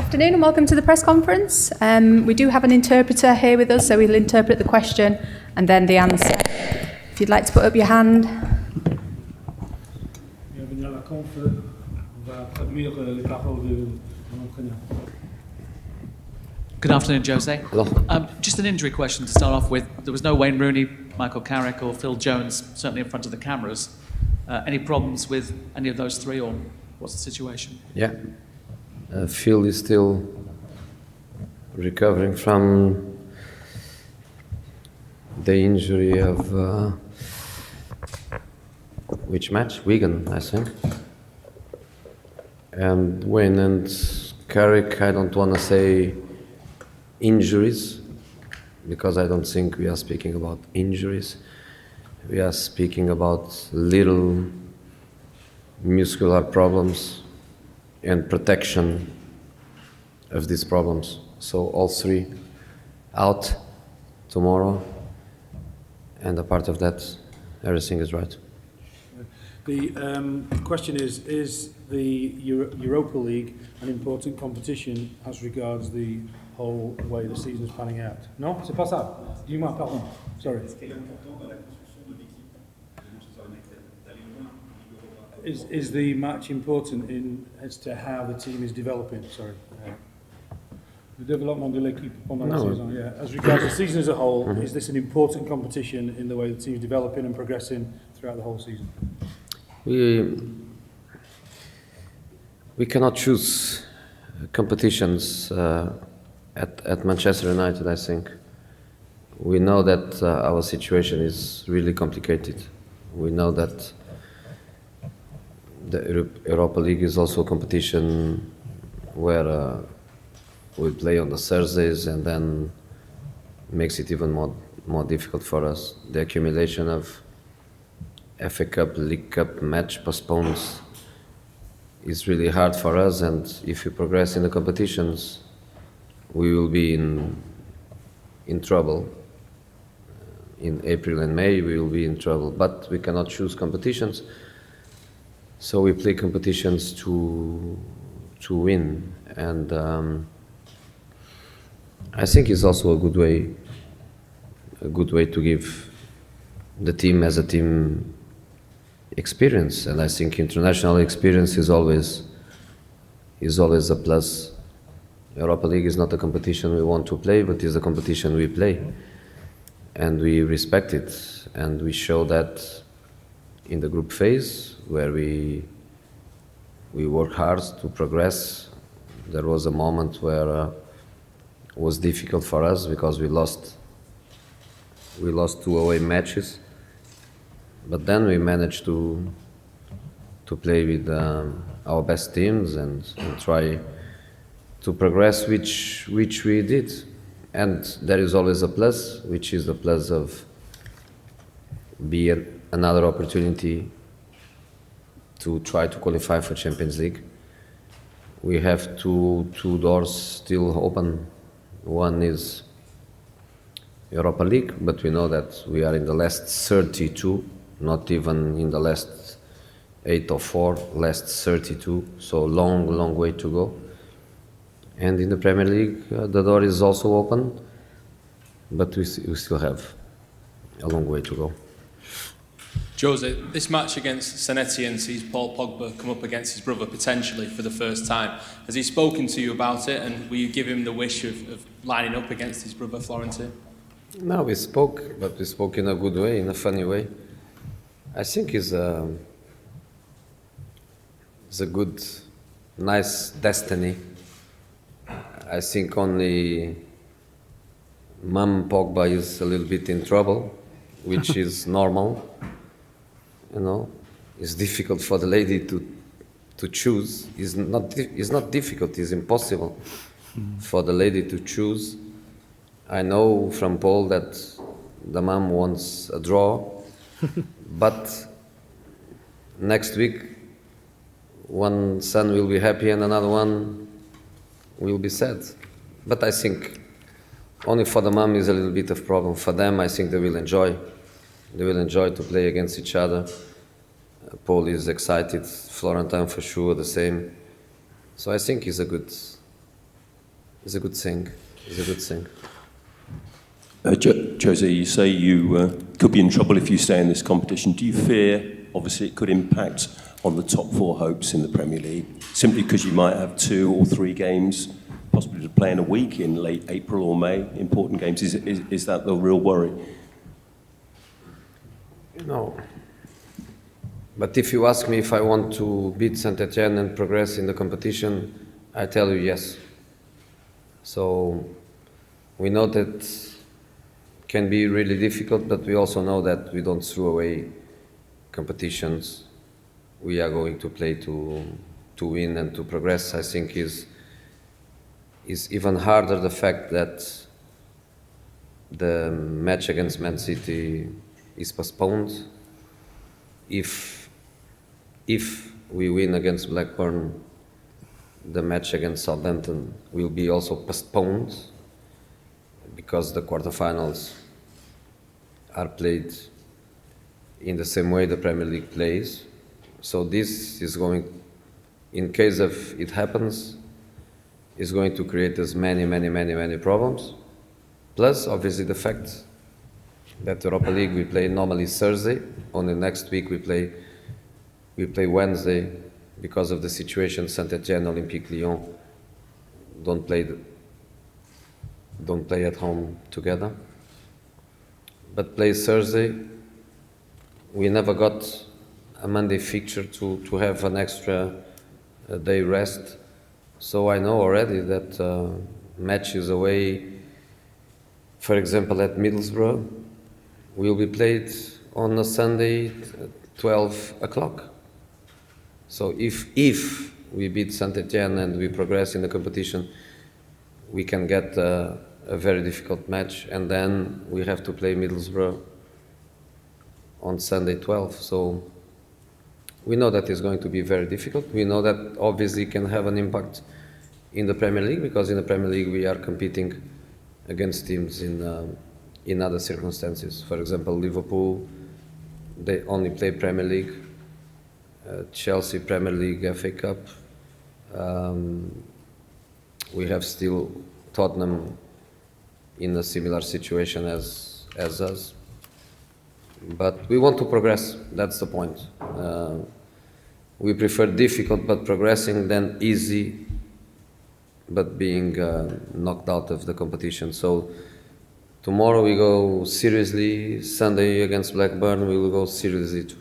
afternoon and welcome to the press conference. We do have an interpreter here with us, so we'll interpret the question and then the answer. If you'd like to put up your hand. Bienvenue à la conf. On va traduire les paroles de l'entraîneur. Good afternoon, Jose. Just an injury question to start off with. There was no Wayne Rooney, Michael Carrick or Phil Jones, certainly in front of the cameras. Any problems with any of those three, or what's the situation? Yeah. Phil is still recovering from the injury of which match? Wigan, I think. And Wayne and Carrick, I don't want to say injuries, because I don't think we are speaking about injuries. We are speaking about little muscular problems and protection of these problems. So all three out tomorrow, and a part of that, everything is right. The question is the Europa League an important competition as regards the whole way the season is panning out? Non, c'est pas ça. Dis-moi, pardon. Sorry. Is the match important as to how the team is developing? Sorry. The development de l'équipe pendant la saison. Yeah. As regards the season as a whole, is this an important competition in the way the team is developing and progressing throughout the whole season? We cannot choose competitions at Manchester United, I think. We know that our situation is really complicated. We know that the Europa League is also a competition where we play on the Thursdays, and then makes it even more difficult for us. The accumulation of FA Cup, League Cup match postpones is really hard for us, and if we progress in the competitions, we will be in trouble. In April and May we will be in trouble, but we cannot choose competitions. So we play competitions to win, and I think it's also a good way to give the team as a team experience, and I think international experience is always a plus. Europa League is not a competition we want to play, but is a competition we play, and we respect it, and we show that in the group phase, where we work hard to progress. There was a moment where it was difficult for us because we lost 2 away matches, but then we managed to play with our best teams and try to progress, which we did. And there is always a plus, which is the plus of being another opportunity to try to qualify for Champions League. We have two doors still open. One is Europa League, but we know that we are in the last 32, not even in the last 8 or 4, last 32, so long way to go. And in the Premier League, the door is also open, but we still have a long way to go. Jose, this match against Saint Etienne sees Paul Pogba come up against his brother potentially for the first time. Has he spoken to you about it, and will you give him the wish of lining up against his brother Florentine? No, we spoke, but we spoke in a good way, in a funny way. I think it's a good, nice destiny. I think only Mom Pogba is a little bit in trouble, which is normal. You know, it's difficult for the lady to choose. It's not difficult, it's impossible for the lady to choose. I know from Paul that the mom wants a draw, but next week one son will be happy and another one will be sad. But I think only for the mom is a little bit of problem. For them, I think they will enjoy. They will enjoy to play against each other. Paul is excited, Florentine for sure, the same. So I think it's a is a good thing. It's a good thing. Jose, you say you could be in trouble if you stay in this competition. Do you fear, obviously, it could impact on the top four hopes in the Premier League, simply because you might have 2 or 3 games, possibly to play in a week in late April or May, important games? Is that the real worry? No. But if you ask me if I want to beat Saint Etienne and progress in the competition, I tell you yes. So we know that can be really difficult, but we also know that we don't throw away competitions. We are going to play to win and to progress. I think is even harder the fact that the match against Man City is postponed. If we win against Blackburn, the match against Southampton will be also postponed because the quarterfinals are played in the same way the Premier League plays. So this is going, in case of it happens, is going to create us many problems. Plus, obviously, the fact that Europa League we play normally Thursday. On the next week we play Wednesday because of the situation. Saint Etienne, Olympique Lyon don't play at home together, but play Thursday. We never got a Monday fixture to have an extra day rest. So I know already that matches away, for example, at Middlesbrough, will be played on a Sunday at 12 o'clock. So if we beat Saint Etienne and we progress in the competition, we can get a very difficult match, and then we have to play Middlesbrough on Sunday 12. So we know that it's going to be very difficult. We know that obviously can have an impact in the Premier League, because in the Premier League we are competing against teams in other circumstances. For example, Liverpool, they only play Premier League. Chelsea, Premier League, FA Cup. We have still Tottenham in a similar situation as us. But we want to progress, that's the point. We prefer difficult but progressing than easy but being knocked out of the competition. So tomorrow we go seriously, Sunday against Blackburn we will go seriously too.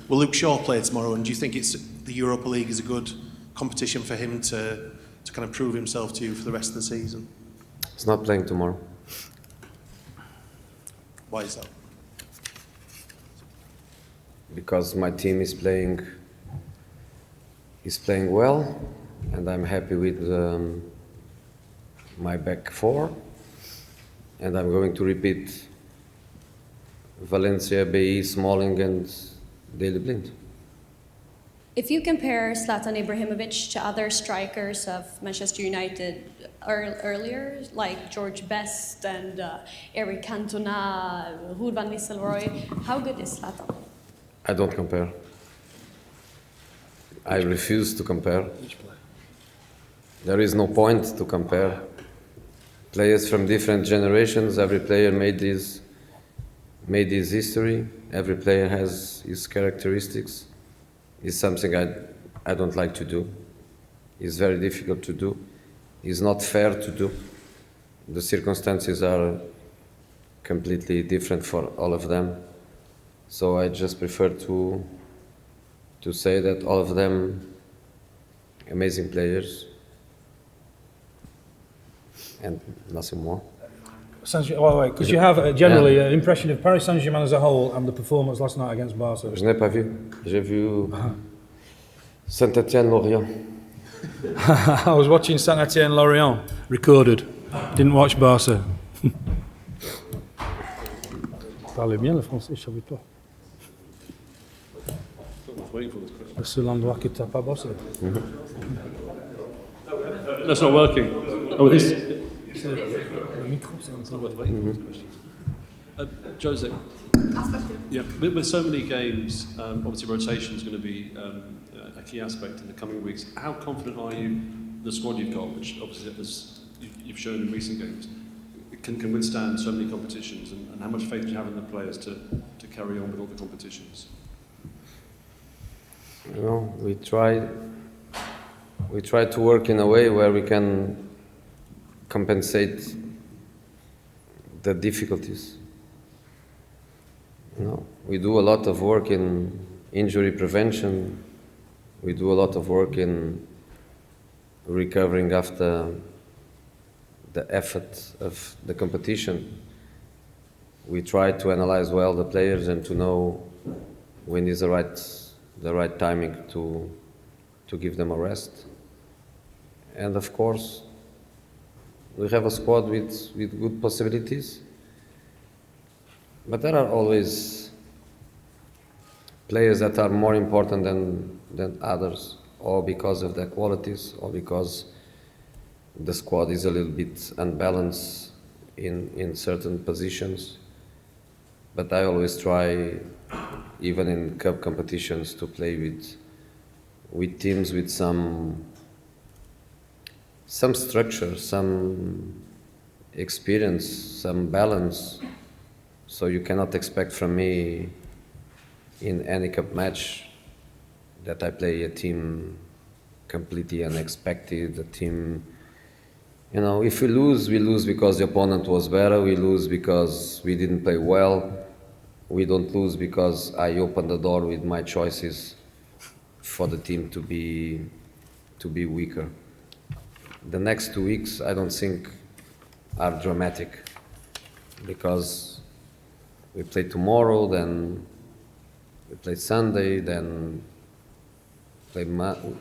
Will Luke Shaw play tomorrow, and do you think the Europa League is a good competition for him to kind of prove himself to you for the rest of the season? He's not playing tomorrow. Why is that? Because my team is playing well, and I'm happy with my back four, and I'm going to repeat Valencia, Bailly, Smalling and Daley Blind. If you compare Zlatan Ibrahimovic to other strikers of Manchester United earlier, like George Best and Eric Cantona, Ruud van Nistelrooy, how good is Zlatan? I don't compare. I refuse to compare. There is no point to compare. Players from different generations, every player made his history, every player has his characteristics. It's something I don't like to do. It's very difficult to do. It's not fair to do. The circumstances are completely different for all of them. So I just prefer to say that all of them amazing players and nothing more. Because you have generally an impression of Paris Saint-Germain as a whole and the performance last night against Barca. Je n'ai pas vu. J'ai vu Saint Etienne, Lorient. I was watching Saint Etienne, Lorient, recorded. Didn't watch Barca. Parlez bien le français, je savais pas. Le seul endroit que tu n'as pas bossé. That's not working. Oh, it is. Jose, yeah, with so many games, obviously rotation is going to be a key aspect in the coming weeks. How confident are you the squad you've got, which obviously you've shown in recent games can withstand so many competitions, and how much faith do you have in the players to carry on with all the competitions? You know, we try to work in a way where we can compensate the difficulties. You know, we do a lot of work in injury prevention. We do a lot of work in recovering after the effort of the competition. We try to analyze well the players and to know when is the right timing to give them a rest. And of course, we have a squad with good possibilities, but there are always players that are more important than others, or because of their qualities, or because the squad is a little bit unbalanced in certain positions. But I always try, even in cup competitions, to play with teams with some structure, some experience, some balance. So you cannot expect from me in any cup match that I play a team completely unexpected, a team, you know, if we lose because the opponent was better, we lose because we didn't play well, we don't lose because I opened the door with my choices for the team to be weaker. The next 2 weeks, I don't think are dramatic, because we play tomorrow, then we play Sunday, then play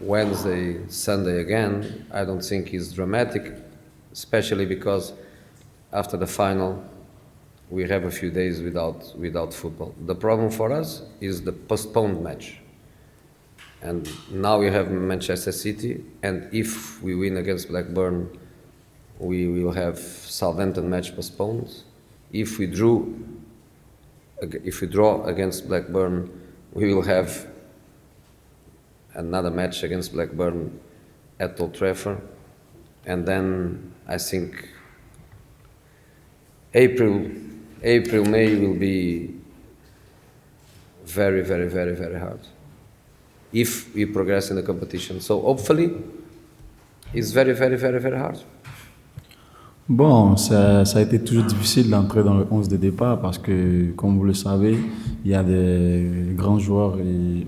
Wednesday, Sunday again. I don't think it's dramatic, especially because after the final, we have a few days without football. The problem for us is the postponed match. And now we have Manchester City, and if we win against Blackburn, we will have Southampton match postponed. If we draw against Blackburn, we will have another match against Blackburn at Old Trafford, and then I think April, May will be very, very, very, very hard if we progress in the competition. So hopefully, it's very, very, very, very hard. Bon, ça a été toujours difficile d'entrer dans le 11 de départ parce que, comme vous le savez, il y a des grands joueurs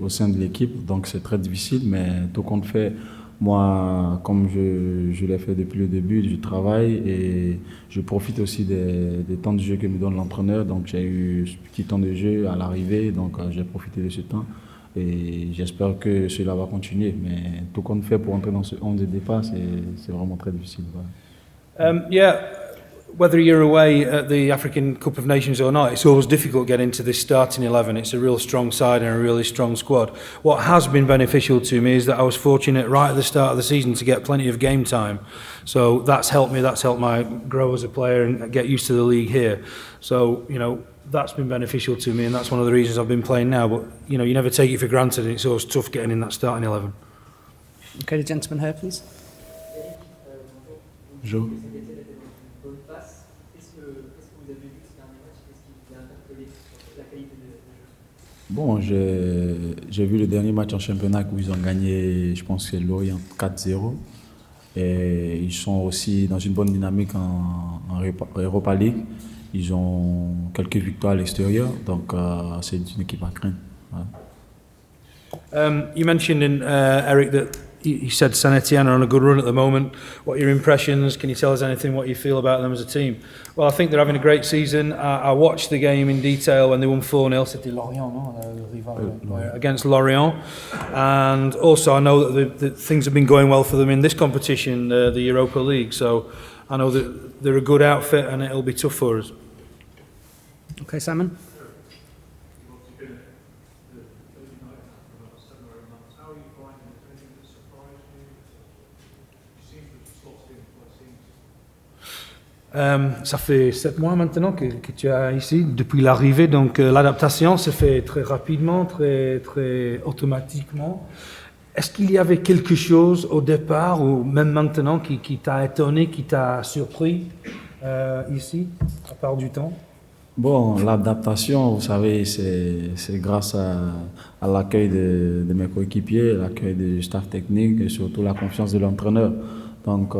au sein de l'équipe, donc c'est très difficile, mais tout compte fait, moi, comme je l'ai fait depuis le début, je travaille et je profite aussi des temps de jeu que me donne l'entraîneur, donc j'ai eu ce petit temps de jeu à l'arrivée, donc j'ai profité de ce temps et j'espère que cela va continuer, mais tout compte fait, pour entrer dans ce 11 de départ, c'est vraiment très difficile. Voilà. Yeah, whether you're away at the African Cup of Nations or not, it's always difficult getting to this starting 11. It's a real strong side and a really strong squad. What has been beneficial to me is that I was fortunate right at the start of the season to get plenty of game time. So that's helped me, that's helped my grow as a player and get used to the league here. So, you know, that's been beneficial to me, and that's one of the reasons I've been playing now. But, you know, you never take it for granted, and it's always tough getting in that starting 11. Okay, the gentleman here, please. Bonjour. Bon, j'ai vu le dernier match en championnat où ils ont gagné, je pense que c'est Lorient 4-0. Et ils sont aussi dans une bonne dynamique en Europa League. Ils ont quelques victoires à l'extérieur, donc c'est une équipe à craindre. Voilà. You mentioned, Eric, that you said Saint Etienne are on a good run at the moment. What are your impressions? Can you tell us anything what you feel about them as a team? Well, I think they're having a great season. I watched the game in detail when they won 4-0. C'était Lorient, no? Against Lorient. And also I know that things have been going well for them in this competition, the Europa League. So I know that they're a good outfit and it'll be tough for us. Okay, Simon. Ça fait 7 mois maintenant que tu es ici, depuis l'arrivée, donc l'adaptation se fait très rapidement, très automatiquement. est-ce qu'il y avait quelque chose au départ ou même maintenant qui t'a étonné, qui t'a surpris ici, à part du temps? Bon, l'adaptation, vous savez, c'est grâce à l'accueil de mes coéquipiers, l'accueil du staff technique et surtout la confiance de l'entraîneur. Donc,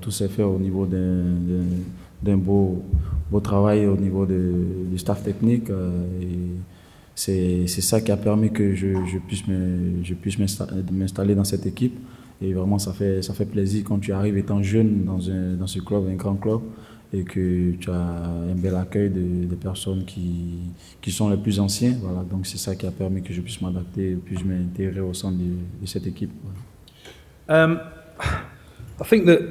tout s'est fait au niveau d'un beau travail au niveau du staff technique. Et c'est ça qui a permis que je puisse m'installer dans cette équipe. Et vraiment, ça fait plaisir quand tu arrives étant jeune dans ce club, un grand club, et que tu as un bel accueil des personnes qui sont les plus anciens. Voilà. Donc c'est ça qui a permis que je puisse m'adapter et puis je m'intégrer au sein de cette équipe. Voilà. I think that,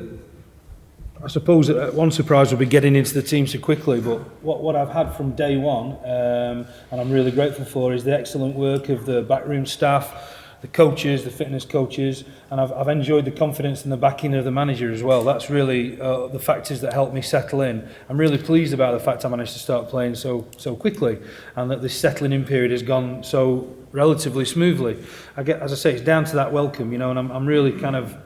I suppose one surprise will be getting into the team so quickly, but what I've had from day one, and I'm really grateful for, is the excellent work of the backroom staff, the coaches, the fitness coaches, and I've enjoyed the confidence and the backing of the manager as well. That's really the factors that helped me settle in. I'm really pleased about the fact I managed to start playing so quickly, and that this settling in period has gone so relatively smoothly. As I say, it's down to that welcome, you know, and I'm really kind of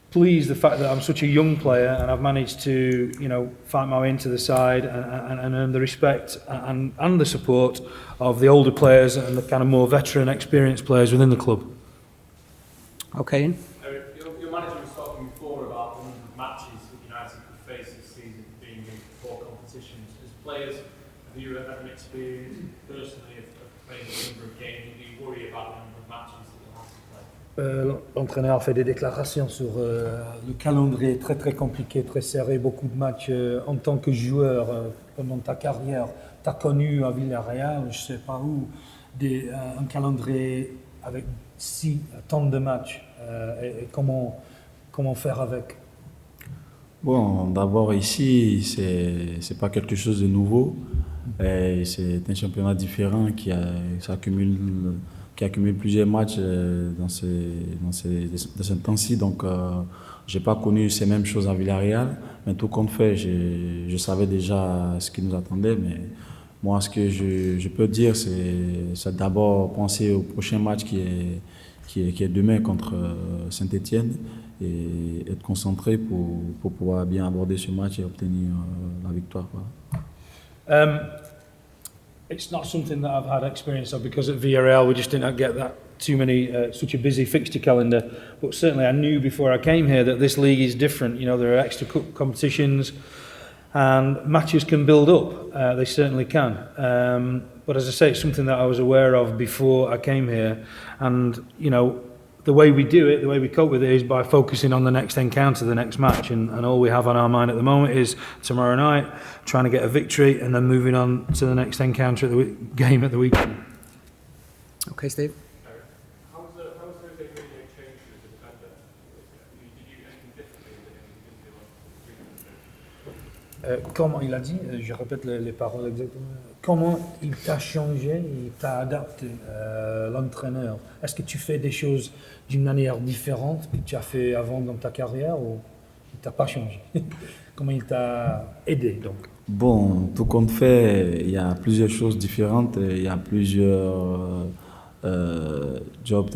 pleased the fact that I'm such a young player and I've managed to, you know, fight my way into the side and earn the respect and the support of the older players and the kind of more veteran, experienced players within the club. Okay, Ian. Your manager was talking before about the number of matches that United could face this season being in 4 competitions. As players, have you had an experience personally of playing a number of games? Do you worry about the number of matches that you'll have to play? L'entraîneur fait des déclarations sur le calendrier très très compliqué, très serré, beaucoup de matchs en tant que joueur pendant ta carrière. Tu as connu à Villarreal, je ne sais pas où, un calendrier avec tant de matchs et comment faire avec? Bon, d'abord ici, c'est pas quelque chose de nouveau. C'est un championnat différent qui accumule plusieurs matchs dans ce temps-ci. Donc, j'ai pas connu ces mêmes choses à Villarreal, mais tout compte fait, je savais déjà ce qui nous attendait. Mais moi, ce que je peux dire, c'est d'abord penser au prochain match qui est demain contre Saint Etienne et être concentré pour pouvoir bien aborder ce match et obtenir la victoire. Voilà. It's not something that I've had experience of because at Villarreal we just didn't get that too many, such a busy fixture calendar. But certainly I knew before I came here that this league is different. You know, there are extra competitions and matches can build up. They certainly can. But as I say, it's something that I was aware of before I came here. And, you know, the way we do it, the way we cope with it is by focusing on the next encounter, the next match. And all we have on our mind at the moment is tomorrow night, trying to get a victory and then moving on to the next encounter at the game at the weekend. Okay, Steve. How was the Mourinho change with the defender? Did you do anything differently that you didn't do on Comment il a dit, je répète les paroles exactement, comment il t'a changé, il t'a adapté, l'entraîneur? Est-ce que tu fais des choses d'une manière différente que tu as fait avant dans ta carrière ou il t'a pas changé? Comment il t'a aidé donc? Bon, tout compte fait, il y a plusieurs choses différentes, il y a plusieurs jobs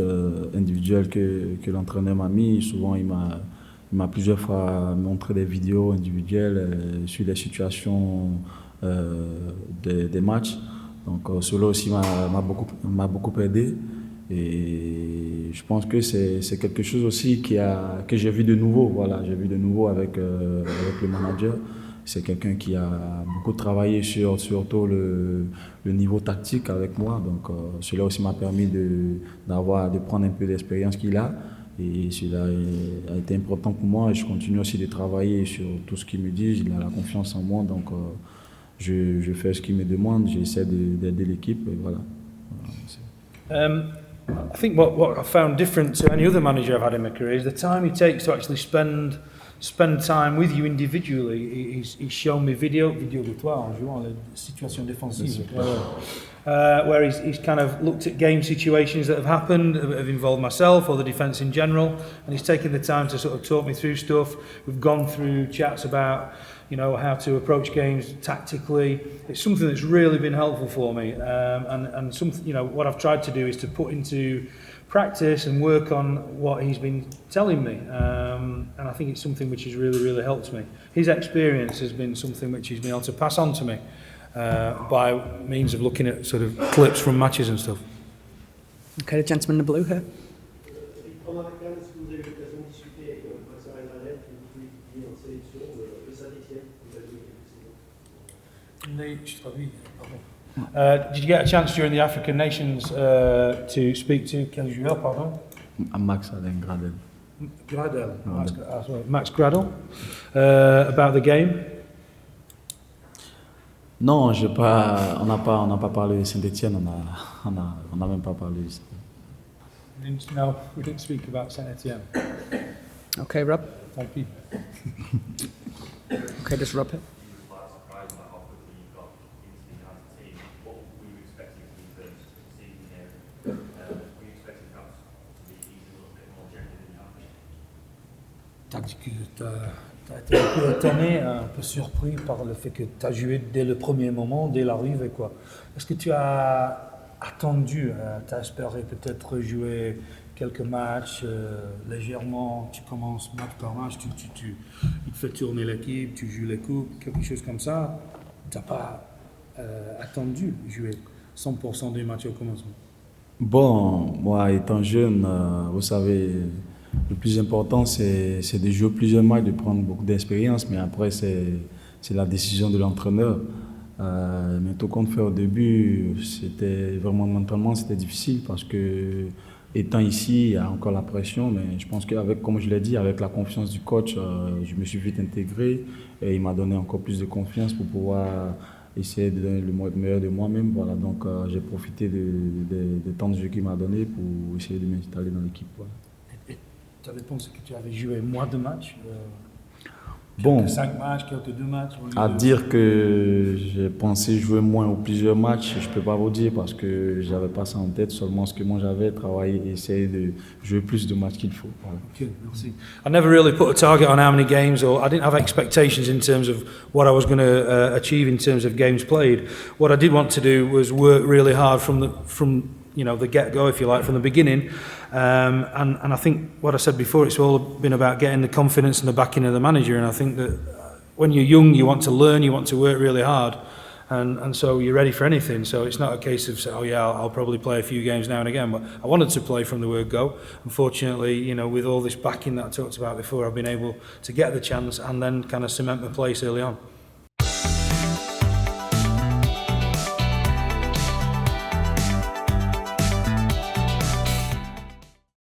individuels que l'entraîneur m'a mis. Souvent, il m'a plusieurs fois montré des vidéos individuelles sur des situations des matchs. Donc cela aussi m'a beaucoup aidé. Et je pense que c'est quelque chose aussi que j'ai vu de nouveau. Voilà, j'ai vu de nouveau avec le manager. C'est quelqu'un qui a beaucoup travaillé surtout le niveau tactique avec moi. Donc cela aussi m'a permis de prendre un peu d'expérience qu'il a. Et cela a été important pour moi et je continue aussi de travailler sur tout ce qu'il me dit. Il a la confiance en moi, donc je fais ce qu'il me demande, j'essaie d'aider l'équipe et voilà. I think what I found different to any other manager I've had in my career is the time he takes to actually spend time with you individually. He's shown me vidéo de toi en jouant les situations défensives. Where he's kind of looked at game situations that have happened, have involved myself or the defence in general, and he's taken the time to sort of talk me through stuff. We've gone through chats about, you know, how to approach games tactically. It's something that's really been helpful for me, and something, you know, what I've tried to do is to put into practice and work on what he's been telling me, and I think it's something which has really helped me. His experience has been something which he's been able to pass on to me by means of looking at sort of clips from matches and stuff. Okay, the gentleman in the blue here. Pendant la canne, est-ce que vous avez eu l'occasion de discuter avec le professeur Internet qui est en sélection de Saint Etienne? Did you get a chance during the African Nations to speak to quel joueur, pardon? Max Gradel. Gradel. Max Gradel. About the game? Non, on n'a pas parlé de Saint Etienne, on n'a même pas parlé. No, we didn't speak about Saint Etienne. Okay, Rob. Thank you. Okay, this Rob here. T'as dit que t'as été un peu étonné, un peu surpris par le fait que tu as joué dès le premier moment, dès l'arrivée, quoi. Est-ce que tu as attendu, tu as espéré peut-être jouer quelques matchs légèrement, tu commences match par match, il te fait tourner l'équipe, tu joues les coupes, quelque chose comme ça. Tu n'as pas attendu jouer 100% des matchs au commencement? Bon, moi étant jeune, vous savez, le plus important c'est de jouer plusieurs matchs, de prendre beaucoup d'expérience, mais après c'est la décision de l'entraîneur. Mais tout compte fait au début, c'était vraiment mentalement c'était difficile parce que étant ici, il y a encore la pression, mais je pense qu'avec, comme je l'ai dit, avec la confiance du coach, je me suis vite intégré et il m'a donné encore plus de confiance pour pouvoir essayer de donner le meilleur de moi-même. Voilà, donc j'ai profité des temps de jeu qu'il m'a donné pour essayer de m'installer dans l'équipe. Voilà. Et tu avais pensé que tu avais joué moins de matchs Bon, quelques 5 matchs, quelques 2 matchs à dire que j'ai pensé jouer moins ou plusieurs matchs, je ne peux pas vous dire parce que je n'avais pas ça en tête, seulement ce que moi j'avais travaillé et essayer de jouer plus de matchs qu'il faut. Voilà. Okay, merci. I never really put a target on how many games, or I didn't have expectations in terms of what I was going to achieve in terms of games played. What I did want to do was work really hard from the get-go, if you like, from the beginning. And I think what I said before, it's all been about getting the confidence and the backing of the manager. And I think that when you're young, you want to learn, you want to work really hard. And so you're ready for anything. So it's not a case of, oh yeah, I'll probably play a few games now and again. But I wanted to play from the word go. Unfortunately, with all this backing that I talked about before, I've been able to get the chance and then kind of cement my place early on.